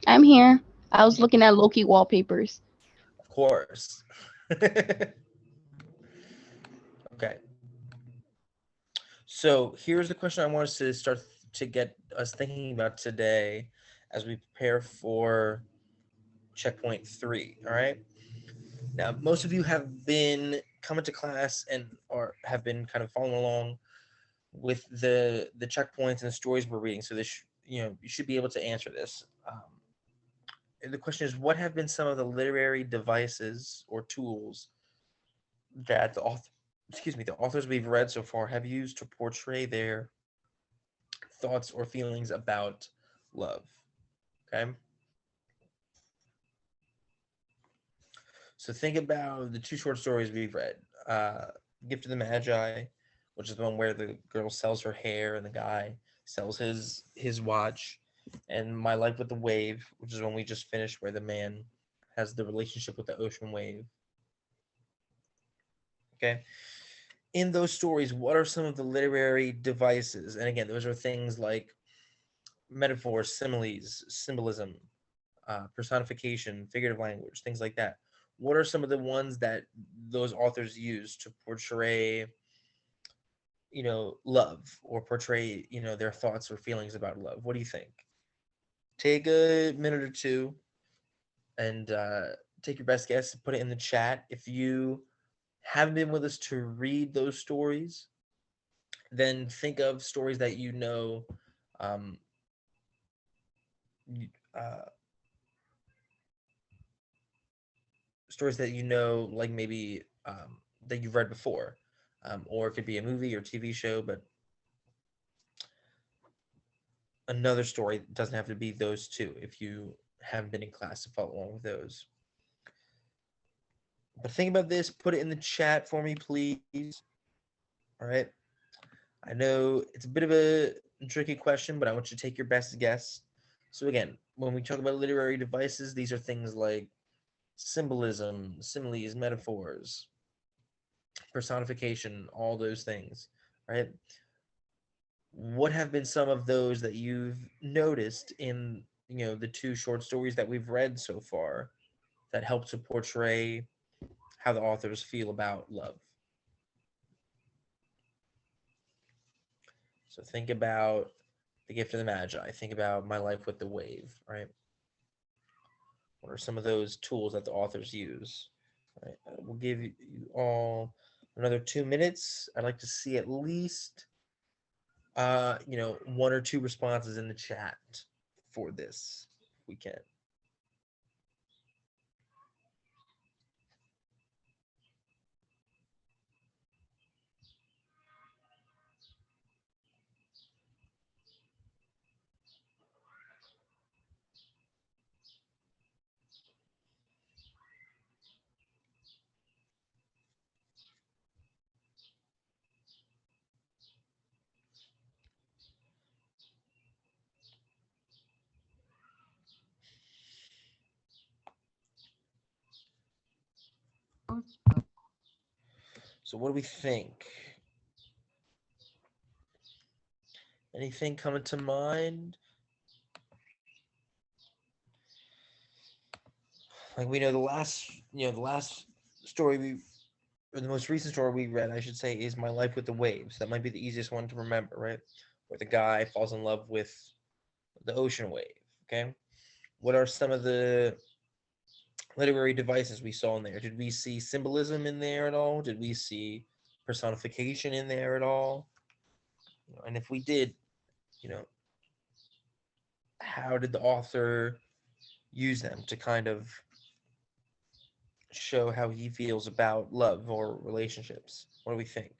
I'm here. I was looking at Loki wallpapers. Of course. Okay. So here's the question I want us to start to get us thinking about today as we prepare for checkpoint three. All right. Now, most of you have been coming to class and or have been kind of following along with the checkpoints and the stories we're reading. So this, you should be able to answer this. The question is, what have been some of the literary devices or tools that the authors we've read so far have used to portray their thoughts or feelings about love? Okay, so think about the two short stories we've read. Gift of the Magi, which is the one where the girl sells her hair and the guy sells his watch, and My Life with the Wave, which is one we just finished, where the man has the relationship with the ocean wave. Okay, in those stories, what are some of the literary devices? And again, those are things like metaphors, similes, symbolism, personification, figurative language, things like that. What are some of the ones that those authors use to portray, love or portray, their thoughts or feelings about love? What do you think? Take a minute or two and take your best guess. Put it in the chat. If you haven't been with us to read those stories, then think of stories that um, uh, stories that like maybe that you've read before, or it could be a movie or TV show. But another story, it doesn't have to be those two if you haven't been in class to follow along with those. But think about this. Put it in the chat for me, please. All right. I know it's a bit of a tricky question, but I want you to take your best guess. So again, when we talk about literary devices, these are things like symbolism, similes, metaphors, personification, all those things, right? What have been some of those that you've noticed in, the two short stories that we've read so far that help to portray how the authors feel about love? So think about The Gift of the Magi. Think about My Life with the Wave, right? What are some of those tools that the authors use? Right. We'll give you all another 2 minutes. I'd like to see at least, one or two responses in the chat for this, if we can. So, what do we think? Anything coming to mind? Like we know the last story or the most recent story we read, I should say, is My Life with the Waves. That might be the easiest one to remember, right? Where the guy falls in love with the ocean wave. Okay, what are some of the literary devices we saw in there? Did we see symbolism in there at all? Did we see personification in there at all? And if we did, you know, how did the author use them to kind of show how he feels about love or relationships? What do we think?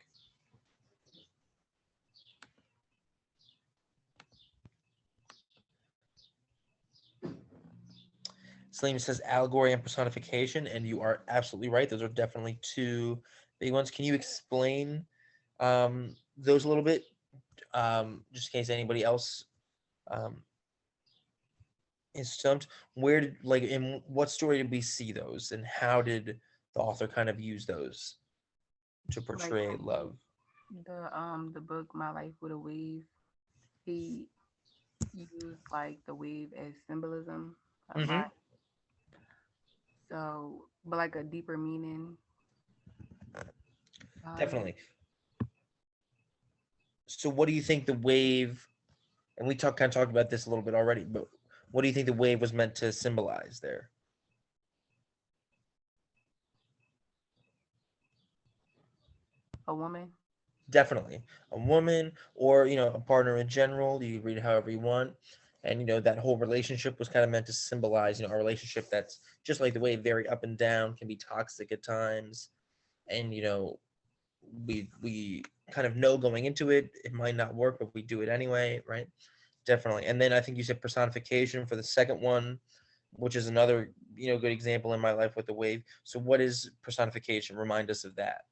Salim says allegory and personification, and you are absolutely right. Those are definitely two big ones. Can you explain those a little bit, just in case anybody else um, is stumped? Where did like in what story did we see those, and how did the author kind of use those to Like portray love? the book My Life with a Wave, he used like the wave as symbolism. a Mhm. lot. So, but like a deeper meaning behind it. Definitely. So what do you think the wave, and we kind of talked about this a little bit already, but what do you think the wave was meant to symbolize there? A woman. Definitely. A woman or, a partner in general, you can read it however you want. And, that whole relationship was kind of meant to symbolize, a relationship that's just like the wave, very up and down, can be toxic at times. And, we kind of know going into it, it might not work, but we do it anyway, right? Definitely. And then I think you said personification for the second one, which is another, good example in my life with the wave. So what is personification? Remind us of that.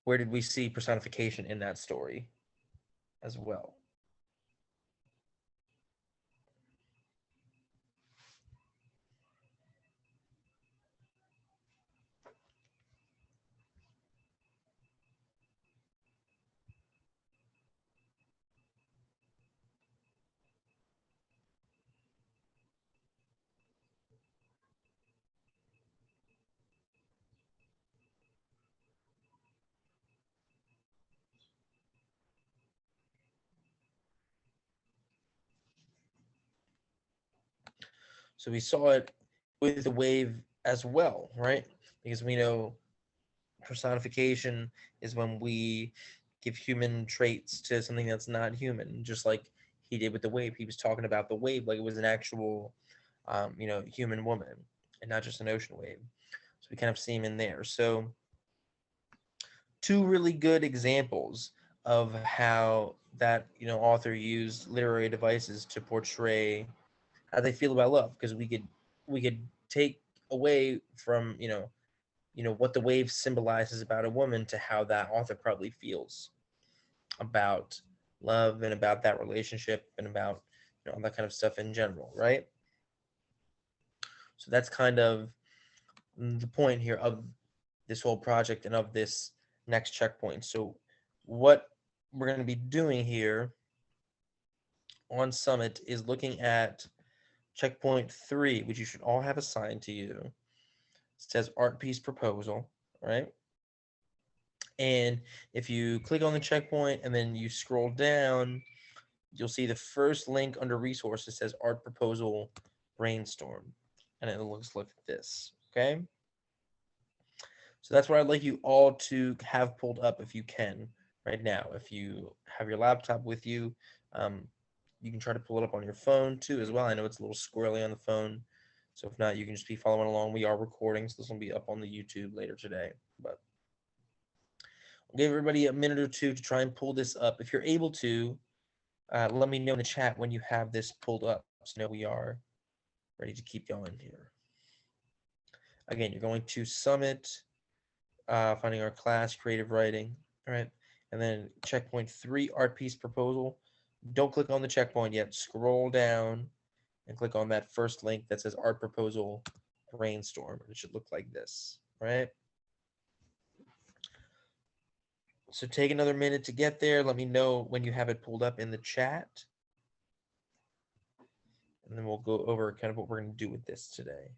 Where did we see personification in that story as well? So we saw it with the wave as well, right? Because we know personification is when we give human traits to something that's not human, just like he did with the wave. He was talking about the wave like it was an actual, human woman and not just an ocean wave. So we kind of see him in there. So two really good examples of how that author used literary devices to portray how they feel about love, because we could take away from what the wave symbolizes about a woman to how that author probably feels about love and about that relationship and about all that kind of stuff in general, right? So that's kind of the point here of this whole project and of this next checkpoint. So what we're going to be doing here on Summit is looking at checkpoint 3, which you should all have assigned to you. It says art piece proposal, right? And if you click on the checkpoint and then you scroll down, you'll see the first link under resources says art proposal brainstorm. And it looks like this. Okay. So that's what I'd like you all to have pulled up if you can right now. If you have your laptop with you, you can try to pull it up on your phone too as well. I know it's a little squirrely on the phone. So if not, you can just be following along. We are recording, so this will be up on the YouTube later today. But I'll give everybody a minute or two to try and pull this up. If you're able to, let me know in the chat when you have this pulled up, so know we are ready to keep going here. Again, you're going to Summit, finding our class, creative writing, all right? And then checkpoint 3, art piece proposal. Don't click on the checkpoint yet. Scroll down and click on that first link that says art proposal brainstorm. It should look like this, right? So take another minute to get there. Let me know when you have it pulled up in the chat. And then we'll go over kind of what we're going to do with this today.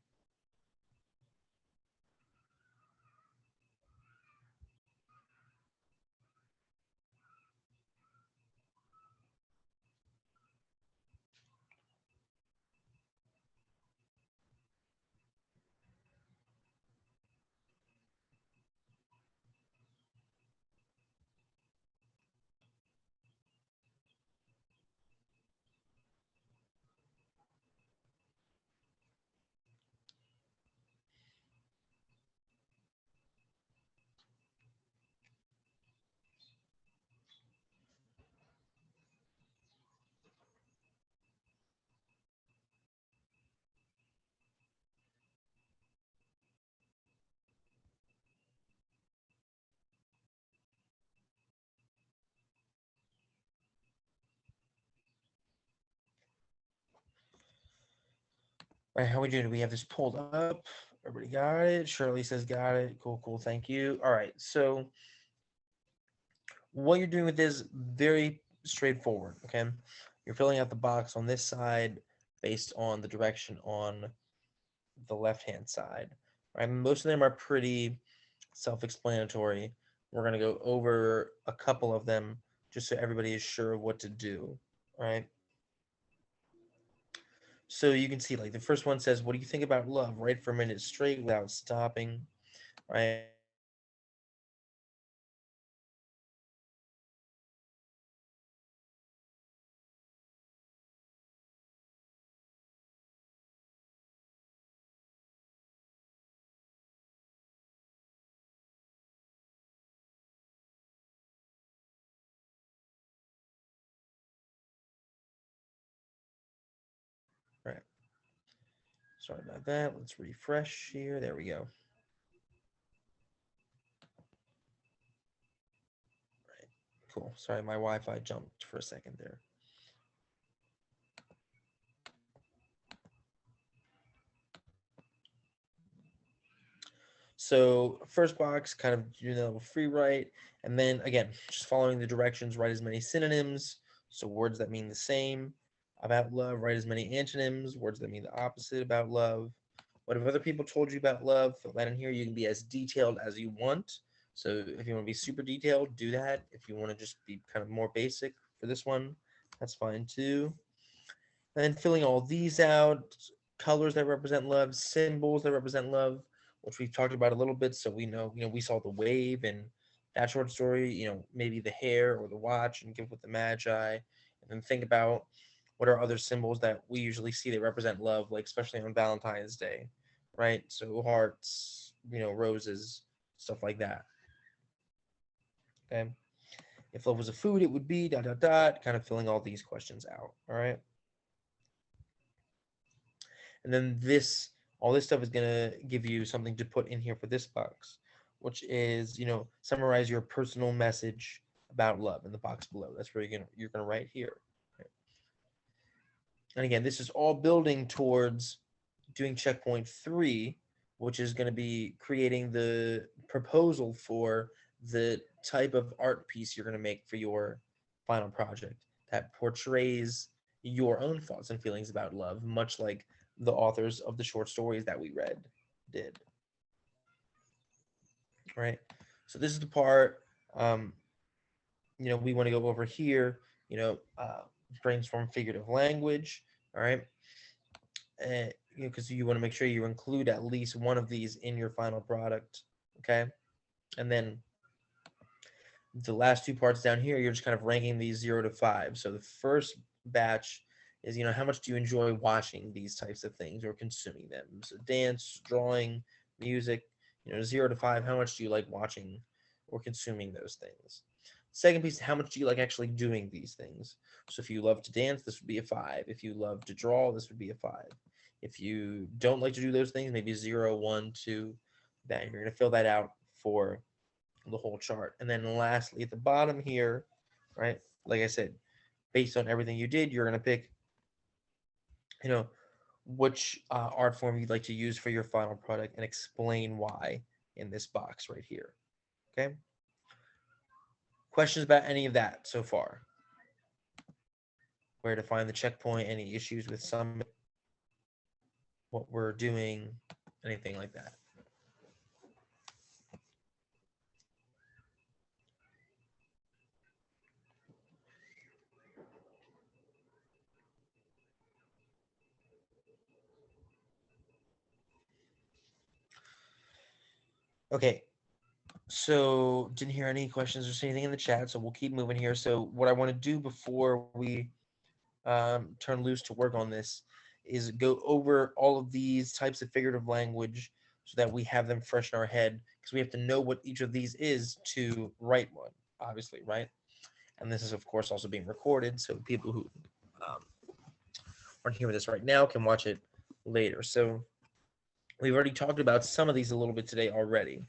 All right, how are we doing? Do we have this pulled up? Everybody got it. Shirley says got it. Cool, cool. Thank you. All right. So what you're doing with this very straightforward. Okay. You're filling out the box on this side based on the direction on the left-hand side. Right. Most of them are pretty self-explanatory. We're going to go over a couple of them just so everybody is sure of what to do. Right. So you can see like the first one says, what do you think about love? Write for a minute straight without stopping. Right. Right. Sorry about that. Let's refresh here. There we go. Right. Cool. Sorry, my Wi-Fi jumped for a second there. So first box, kind of free write, and then again, just following the directions, write as many synonyms, so words that mean the same about love. Write as many antonyms, words that mean the opposite about love. What have other people told you about love? Fill that in here. You can be as detailed as you want. So if you want to be super detailed, do that. If you want to just be kind of more basic for this one, that's fine too. And then filling all these out, colors that represent love, symbols that represent love, which we've talked about a little bit. So we know, we saw the wave and that short story, maybe the hair or the watch and give with the magi. And then think about what are other symbols that we usually see that represent love, like especially on Valentine's Day, right? So hearts, roses, stuff like that. Okay. If love was a food, it would be ... kind of filling all these questions out. All right. And then all this stuff is going to give you something to put in here for this box, which is, summarize your personal message about love in the box below. That's where you're gonna write here. And again, this is all building towards doing checkpoint 3, which is going to be creating the proposal for the type of art piece you're going to make for your final project that portrays your own thoughts and feelings about love, much like the authors of the short stories that we read did. Right. So this is the part, we want to go over here, brainstorm figurative language. All right. Because you want to make sure you include at least one of these in your final product. Okay. And then the last two parts down here, you're just kind of ranking these 0 to 5. So the first batch is, how much do you enjoy watching these types of things or consuming them? So dance, drawing, music, 0 to 5, how much do you like watching or consuming those things? Second piece, how much do you like actually doing these things? So if you love to dance, this would be a 5. If you love to draw, this would be a 5. If you don't like to do those things, maybe 0, 1, 2, then you're going to fill that out for the whole chart. And then lastly, at the bottom here, right, like I said, based on everything you did, you're going to pick, which art form you'd like to use for your final product and explain why in this box right here. Okay. Questions about any of that so far? Where to find the checkpoint, any issues with some, what we're doing, anything like that? Okay, so didn't hear any questions or see anything in the chat, so we'll keep moving here. So what I want to do before we turn loose to work on this is go over all of these types of figurative language so that we have them fresh in our head, because we have to know what each of these is to write one, obviously, right? And this is, of course, also being recorded, so people who aren't hearing this right now can watch it later. So we've already talked about some of these a little bit today already.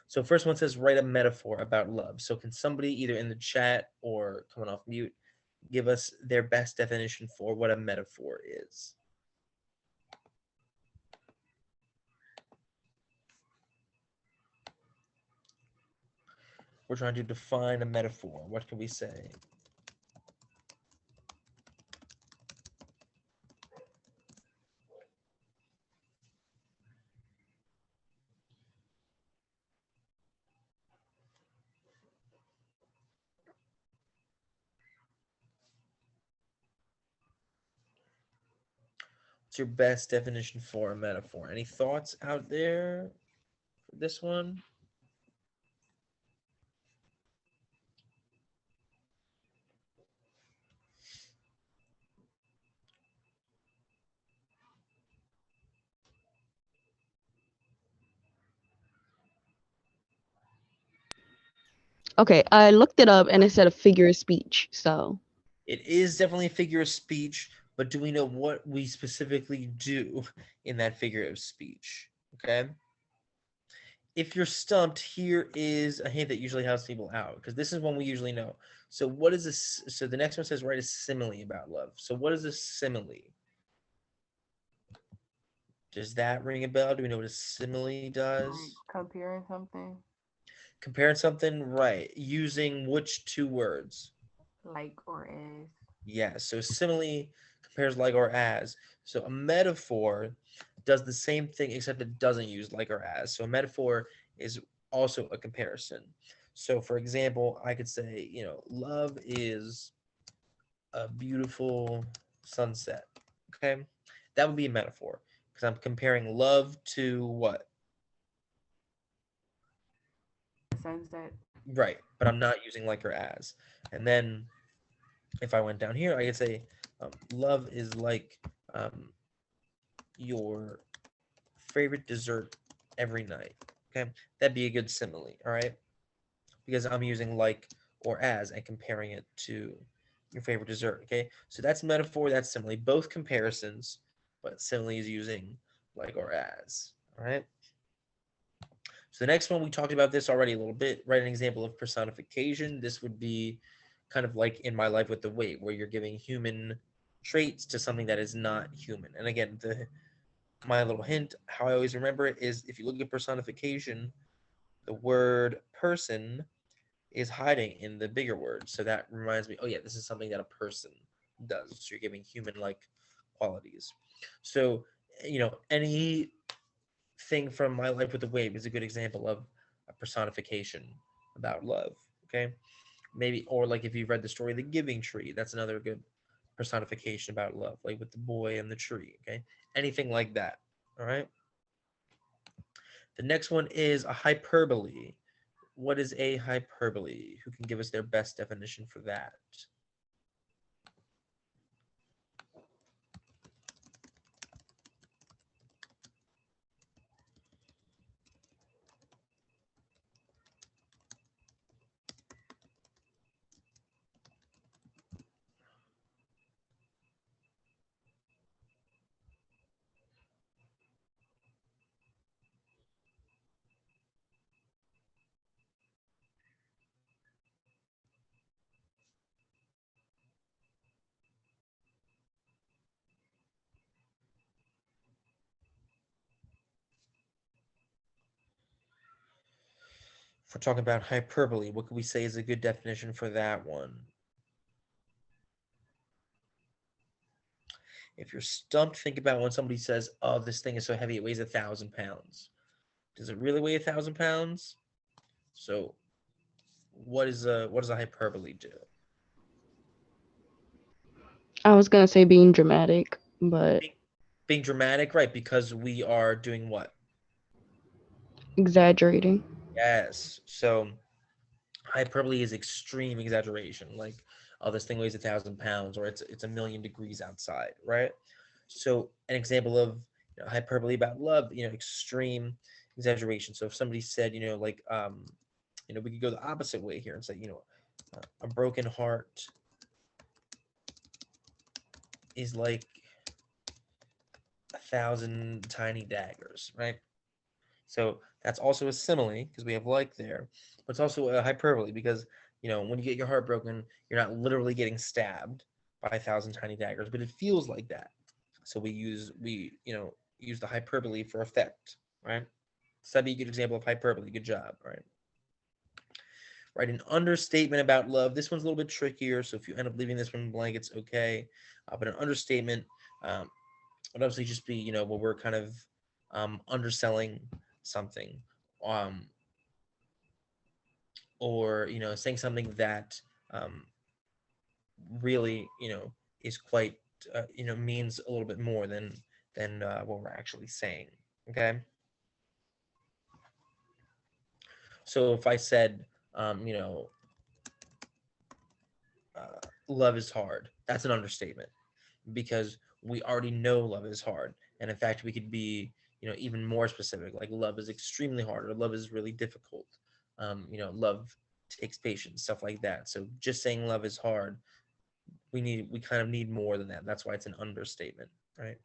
So first one says, write a metaphor about love. So can somebody either in the chat or coming off mute give us their best definition for what a metaphor is? we're trying to define a metaphor. What can we say? What's your best definition for a metaphor? Any thoughts out there for this one? Okay, I looked it up and it said a figure of speech. So It is definitely a figure of speech, but do we know what we specifically do in that figure of speech? Okay. If you're stumped, here is a hint that usually helps people out because this is one we usually know. So, what is this? So, the next one says write a simile about love. So, what is a simile? Does that ring a bell? Do we know what a simile does? Like comparing something, Comparing something, right? Using which two words? like or as. Yeah, so simile compares like or as. So a metaphor does the same thing except it doesn't use like or as. So a metaphor is also a comparison. So for example, I could say, love is a beautiful sunset. Okay? That would be a metaphor because I'm comparing love to what? Sunset. Right, but I'm not using like or as. And then if I went down here, I could say love is like your favorite dessert every night. Okay, that'd be a good simile. All right, because I'm using like or as and comparing it to your favorite dessert. Okay, so that's metaphor, that's simile, both comparisons, but simile is using like or as. All right. So the next one, we talked about this already a little bit. Write an example of personification. This would be kind of like in My Life with the Weight, where you're giving human traits to something that is not human. And again, my little hint, how I always remember it is if you look at personification, the word person is hiding in the bigger word. So that reminds me, oh yeah, this is something that a person does. So you're giving human-like qualities. So, any thing from My Life with the Wave is a good example of a personification about love. Okay, maybe, or like if you've read the story The Giving Tree, that's another good personification about love, like with the boy and the tree. Okay, anything like that. All right. The next one is a hyperbole. What is a hyperbole? Who can give us their best definition for that? If we're talking about hyperbole, what could we say is a good definition for that one? If you're stumped, think about when somebody says, "Oh, this thing is so heavy, it weighs 1,000 pounds." Does it really weigh 1,000 pounds? So, what does a hyperbole do? I was gonna say being dramatic, but Being dramatic, right? Because we are doing what? exaggerating. Yes. So, hyperbole is extreme exaggeration, like, oh, this thing weighs 1,000 pounds, or it's 1,000,000 degrees outside, right? So, an example of hyperbole about love, extreme exaggeration. So, if somebody said, like, we could go the opposite way here and say, a broken heart is like 1,000 tiny daggers, right? So that's also a simile because we have like there, but it's also a hyperbole because when you get your heart broken, you're not literally getting stabbed by 1,000 tiny daggers, but it feels like that. So we use the hyperbole for effect, right? So that'd be a good example of hyperbole. Good job, right? Write an understatement about love. This one's a little bit trickier, so if you end up leaving this one blank, it's okay. But an understatement would obviously just be, you know, where we're kind of underselling something, or, you know, saying something that really, you know, is quite, you know, means a little bit more than what we're actually saying. Okay. So if I said, you know, love is hard, that's an understatement, because we already know love is hard. And in fact, we could be, you know, even more specific, like love is extremely hard, or love is really difficult. You know, love takes patience, stuff like that. So just saying love is hard, we kind of need more than that. That's why it's an understatement, right?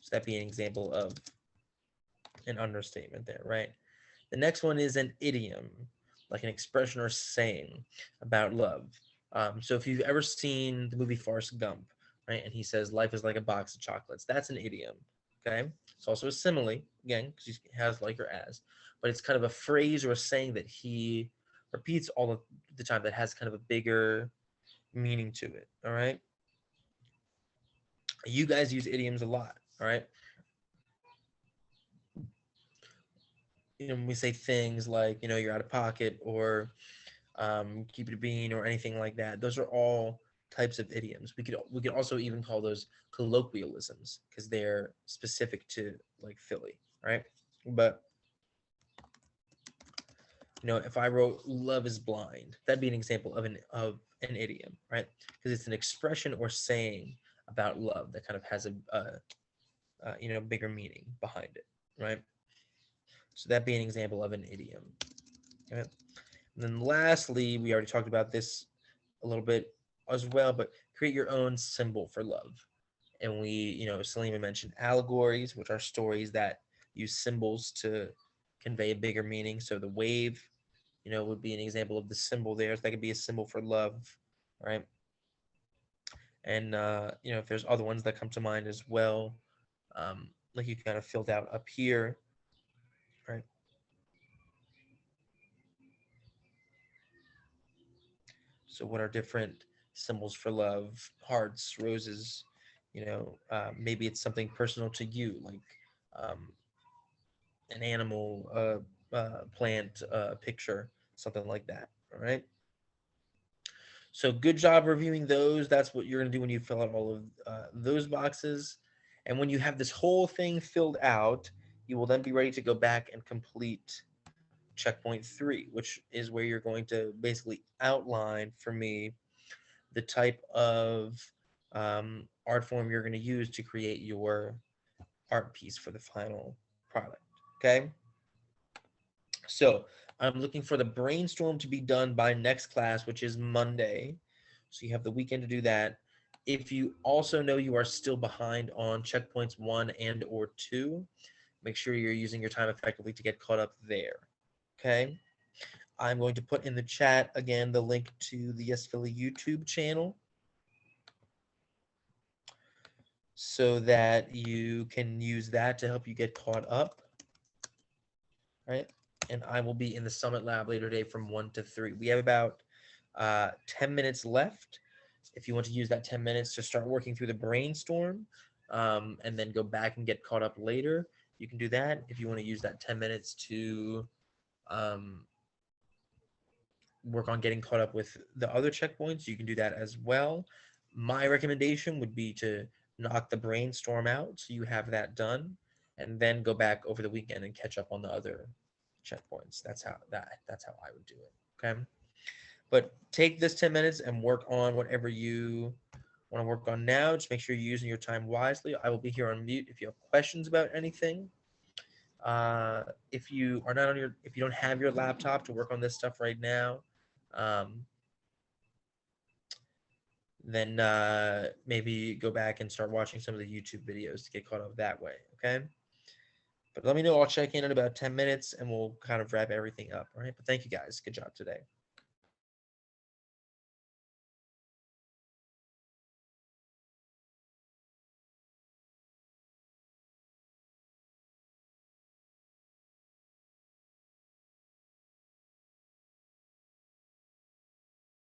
So that'd be an example of an understatement there, right? The next one is an idiom, like an expression or saying about love. So if you've ever seen the movie Forrest Gump, right, and he says life is like a box of chocolates, that's an idiom. Okay, it's also a simile, again, because he has like or as, but it's kind of a phrase or a saying that he repeats all of the time that has kind of a bigger meaning to it. All right, you guys use idioms a lot. All right, you know, when we say things like, you know, you're out of pocket, or keep it a bean, or anything like that, those are all types of idioms. We could also even call those colloquialisms, because they're specific to like Philly, right? But you know, if I wrote "love is blind," that'd be an example of an idiom, right? Because it's an expression or saying about love that kind of has a you know, bigger meaning behind it, right? So that'd be an example of an idiom. Okay? And then lastly, we already talked about this a little bit as well, but create your own symbol for love. And we, you know, Salima mentioned allegories, which are stories that use symbols to convey a bigger meaning. So the wave, you know, would be an example of the symbol there. So that could be a symbol for love, right? And, you know, if there's other ones that come to mind as well, like you kind of filled out up here, right? So what are different symbols for love? Hearts, roses, you know, maybe it's something personal to you, like um, an animal, plant, picture, something like that. All right. So good job reviewing those. That's what you're going to do when you fill out all of those boxes. And when you have this whole thing filled out, you will then be ready to go back and complete checkpoint 3, which is where you're going to basically outline for me the type of art form you're going to use to create your art piece for the final product. Okay. So I'm looking for the brainstorm to be done by next class, which is Monday. So you have the weekend to do that. If you also know you are still behind on checkpoints 1 and or 2, make sure you're using your time effectively to get caught up there. Okay. I'm going to put in the chat again the link to the Yes Philly YouTube channel, so that you can use that to help you get caught up, right? And I will be in the Summit Lab later today from 1 to 3. We have about 10 minutes left. If you want to use that 10 minutes to start working through the brainstorm, and then go back and get caught up later, you can do that. If you want to use that 10 minutes to work on getting caught up with the other checkpoints, you can do that as well. My recommendation would be to knock the brainstorm out so you have that done, and then go back over the weekend and catch up on the other checkpoints. That's how I would do it. Okay. But take this 10 minutes and work on whatever you want to work on now. Just make sure you're using your time wisely. I will be here on mute if you have questions about anything. If you are not on your, if you don't have your laptop to work on this stuff right now, then maybe go back and start watching some of the YouTube videos to get caught up that way. Okay. But let me know. I'll check in about 10 minutes and we'll kind of wrap everything up. All right. But thank you guys. Good job today.